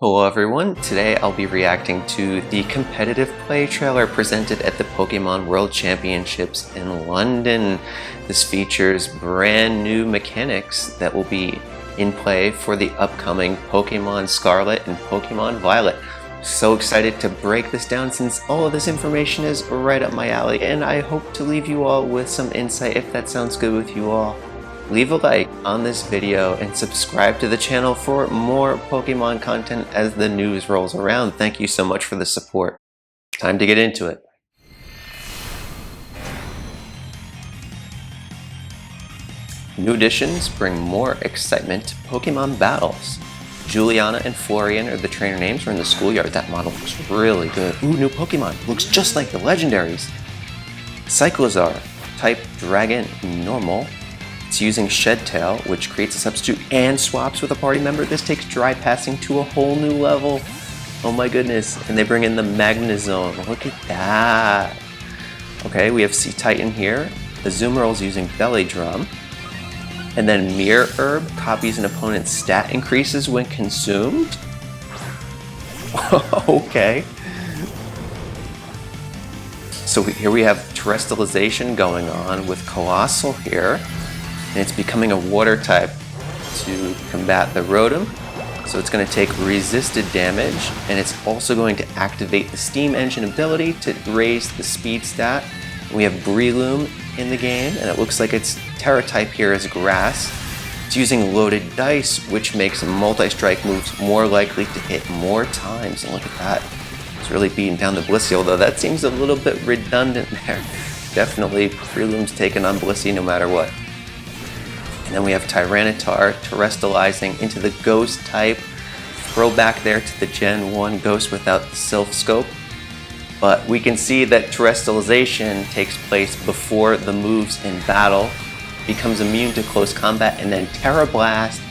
Hello everyone, today I'll be reacting to the competitive play trailer presented at the Pokemon World Championships in London. This features brand new mechanics that will be in play for the upcoming Pokemon Scarlet and Pokemon Violet. So excited to break this down since all of this information is right up my alley, and I hope to leave you all with some insight if that sounds good with you all. Leave a like on this video and subscribe to the channel for more Pokemon content as the news rolls around. Thank you so much for the support. Time to get into it. New additions bring more excitement to Pokemon battles. Juliana and Florian are the trainer names. We're in the schoolyard. That model looks really good. Ooh, new Pokemon. Looks just like the legendaries. Cyclozar, type Dragon Normal. It's using Shed Tail, which creates a substitute and swaps with a party member. This takes dry passing to a whole new level. Oh my goodness. And they bring in the Magnezone. Look at that. Okay, we have Sea Titan here. Azumarill is using Belly Drum. And then Mirror Herb copies an opponent's stat increases when consumed. Okay. So here we have Terrestrialization going on with Colossal here. And it's becoming a water type to combat the Rotom. So it's going to take resisted damage, and it's also going to activate the Steam Engine ability to raise the speed stat. We have Breloom in the game, and it looks like it's Tera-Type here as grass. It's using loaded dice, which makes multi-strike moves more likely to hit more times. And look at that. It's really beating down the Blissey, although that seems a little bit redundant there. Definitely, Breloom's taking on Blissey no matter what. And then we have Tyranitar terrestrializing into the Ghost type. Throwback there to the Gen 1 Ghost without the Sylph Scope. But we can see that terrestrialization takes place before the moves in battle, becomes immune to close combat, and then Terra Blast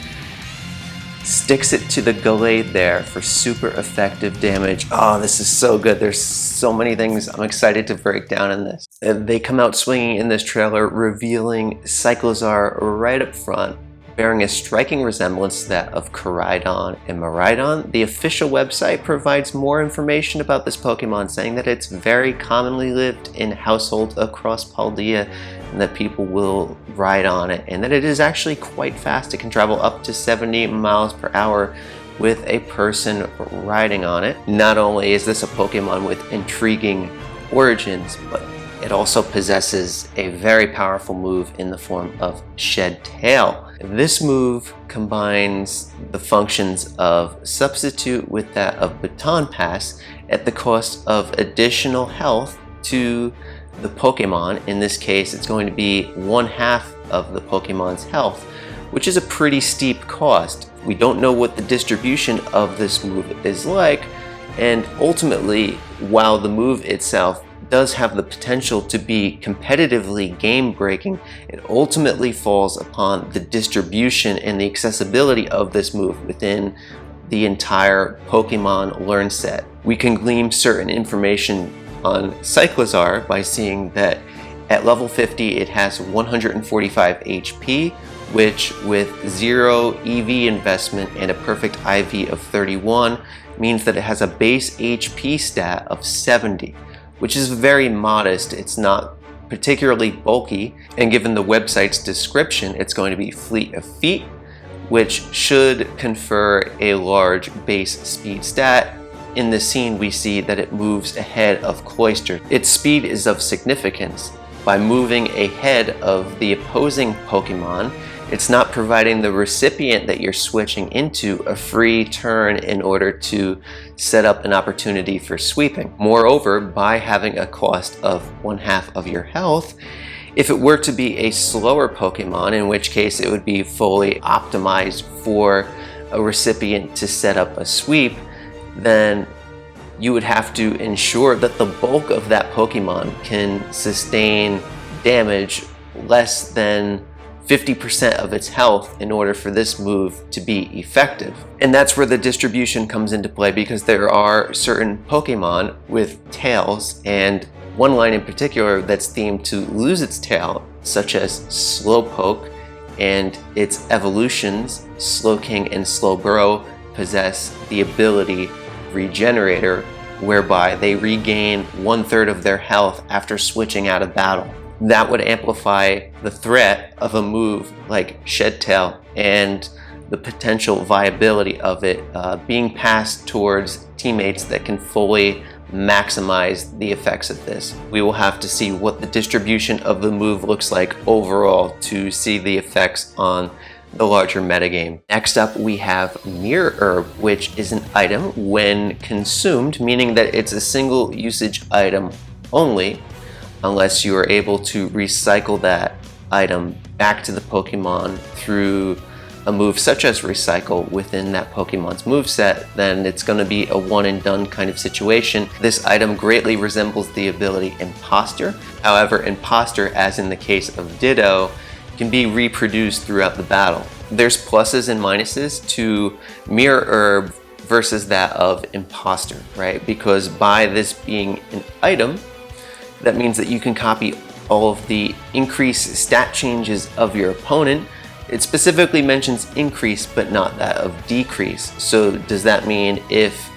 sticks it to the Gallade there for super effective damage. Oh, this is so good. There's so many things I'm excited to break down in this. They come out swinging in this trailer, revealing Cyclozar right up front, bearing a striking resemblance to that of Koraidon and Miraidon. The official website provides more information about this Pokemon, saying that it's very commonly lived in households across Paldea, and that people will ride on it, and that it is actually quite fast. It can travel up to 70 miles per hour with a person riding on it. Not only is this a Pokemon with intriguing origins, but it also possesses a very powerful move in the form of Shed Tail. This move combines the functions of Substitute with that of Baton Pass at the cost of additional health to the Pokemon. In this case, it's going to be 1/2 of the Pokemon's health, which is a pretty steep cost. We don't know what the distribution of this move is like, and ultimately, while the move itself does have the potential to be competitively game-breaking, it ultimately falls upon the distribution and the accessibility of this move within the entire Pokemon Learn set. We can glean certain information on Cyclozar by seeing that at level 50 it has 145 HP, which with 0 EV investment and a perfect IV of 31 means that it has a base HP stat of 70. Which is very modest. It's not particularly bulky, and given the website's description, it's going to be Fleet of Feet, which should confer a large base speed stat. In the scene, we see that it moves ahead of Cloyster. Its speed is of significance. By moving ahead of the opposing Pokemon, it's not providing the recipient that you're switching into a free turn in order to set up an opportunity for sweeping. Moreover, by having a cost of 1/2 of your health, if it were to be a slower Pokemon, in which case it would be fully optimized for a recipient to set up a sweep, then you would have to ensure that the bulk of that Pokemon can sustain damage less than 50% of its health in order for this move to be effective. And that's where the distribution comes into play, because there are certain Pokemon with tails, and one line in particular that's themed to lose its tail, such as Slowpoke and its evolutions, Slowking and Slowbro, possess the ability Regenerator, whereby they regain 1/3 of their health after switching out of battle. That would amplify the threat of a move like Shed Tail and the potential viability of it being passed towards teammates that can fully maximize the effects of this. We will have to see what the distribution of the move looks like overall to see the effects on the larger metagame. Next up, we have Mirror Herb, which is an item when consumed, meaning that it's a single usage item only, unless you are able to recycle that item back to the Pokemon through a move such as Recycle within that Pokemon's moveset, then it's going to be a one and done kind of situation. This item greatly resembles the ability Imposter. However, Imposter, as in the case of Ditto, can be reproduced throughout the battle. There's pluses and minuses to Mirror Herb versus that of Imposter, right? Because by this being an item, that means that you can copy all of the increase stat changes of your opponent. It specifically mentions increase, but not that of decrease. So does that mean if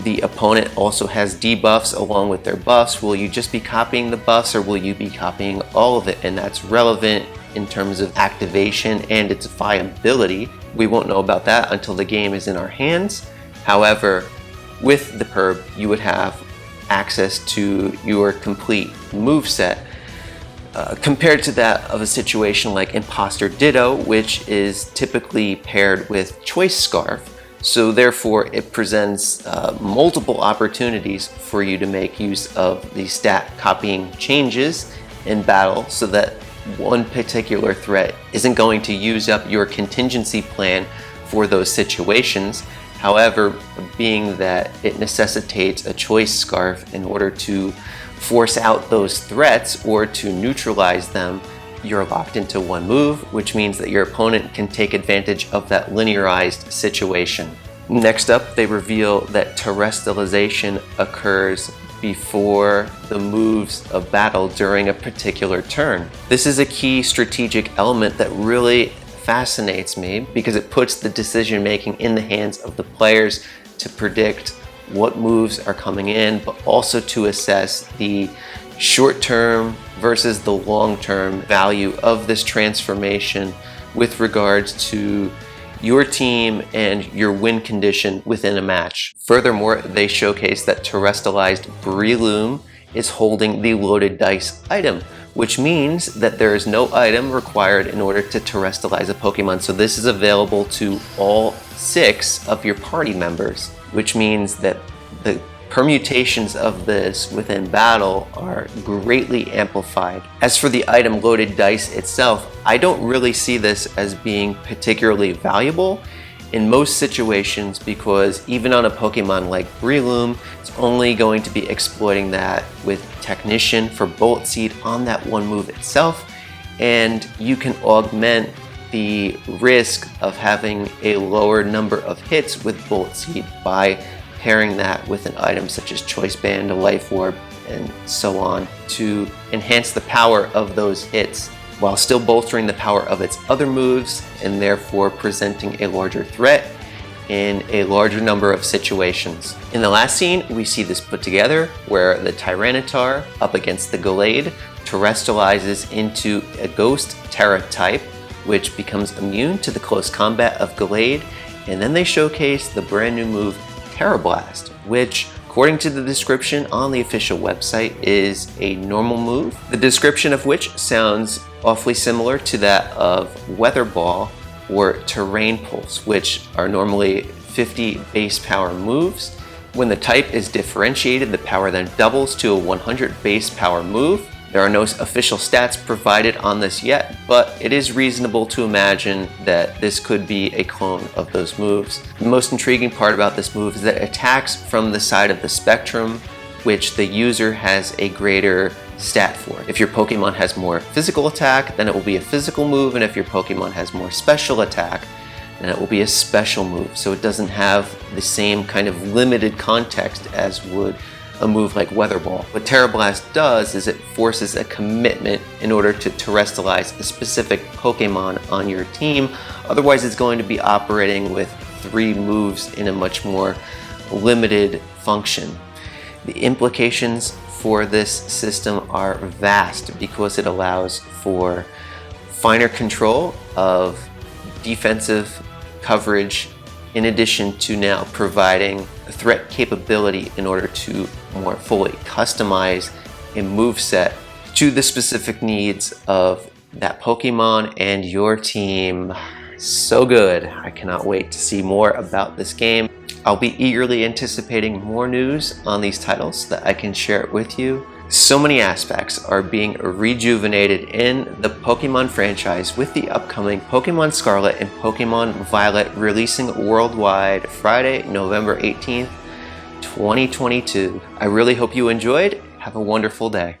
the opponent also has debuffs along with their buffs, will you just be copying the buffs or will you be copying all of it? And that's relevant in terms of activation and its viability. We won't know about that until the game is in our hands. However, with the Herb, you would have access to your complete moveset. Compared to that of a situation like Imposter Ditto, which is typically paired with Choice Scarf. So therefore it presents multiple opportunities for you to make use of the stat copying changes in battle so that one particular threat isn't going to use up your contingency plan for those situations. However, being that it necessitates a Choice Scarf in order to force out those threats or to neutralize them, you're locked into one move, which means that your opponent can take advantage of that linearized situation. Next up, they reveal that Terrestrialization occurs before the moves of battle during a particular turn. This is a key strategic element that really fascinates me because it puts the decision making in the hands of the players to predict what moves are coming in, but also to assess the short-term versus the long-term value of this transformation with regards to your team and your win condition within a match. Furthermore, they showcase that Terrestrialized Breloom is holding the loaded dice item, which means that there is no item required in order to terrestrialize a Pokemon. So this is available to all 6 of your party members, which means that the permutations of this within battle are greatly amplified. As for the item loaded dice itself, I don't really see this as being particularly valuable in most situations because even on a Pokemon like Breloom, it's only going to be exploiting that with Technician for Bullet Seed on that one move itself, and you can augment the risk of having a lower number of hits with Bullet Seed by pairing that with an item such as Choice Band, a Life Orb, and so on to enhance the power of those hits while still bolstering the power of its other moves and therefore presenting a larger threat in a larger number of situations. In the last scene, we see this put together where the Tyranitar up against the Gallade terrestrializes into a Ghost Tera-Type, which becomes immune to the close combat of Gallade, and then they showcase the brand new move Tera Blast, which according to the description on the official website is a normal move, the description of which sounds awfully similar to that of Weather Ball or Terrain Pulse, which are normally 50 base power moves. When the type is differentiated, the power then doubles to a 100 base power move. There are no official stats provided on this yet, but it is reasonable to imagine that this could be a clone of those moves. The most intriguing part about this move is that it attacks from the side of the spectrum, which the user has a greater stat for. If your Pokemon has more physical attack, then it will be a physical move, and if your Pokemon has more special attack, then it will be a special move. So it doesn't have the same kind of limited context as would a move like Weather Ball. What Tera Blast does is it forces a commitment in order to terrestrialize a specific Pokemon on your team. Otherwise, it's going to be operating with 3 moves in a much more limited function. The implications for this system are vast because it allows for finer control of defensive coverage, in addition to now providing threat capability in order to more fully customize a moveset to the specific needs of that Pokemon and your team. So good. I cannot wait to see more about this game. I'll be eagerly anticipating more news on these titles so that I can share it with you. So many aspects are being rejuvenated in the Pokemon franchise with the upcoming Pokemon Scarlet and Pokemon Violet releasing worldwide Friday, November 18th, 2022. I really hope you enjoyed. Have a wonderful day.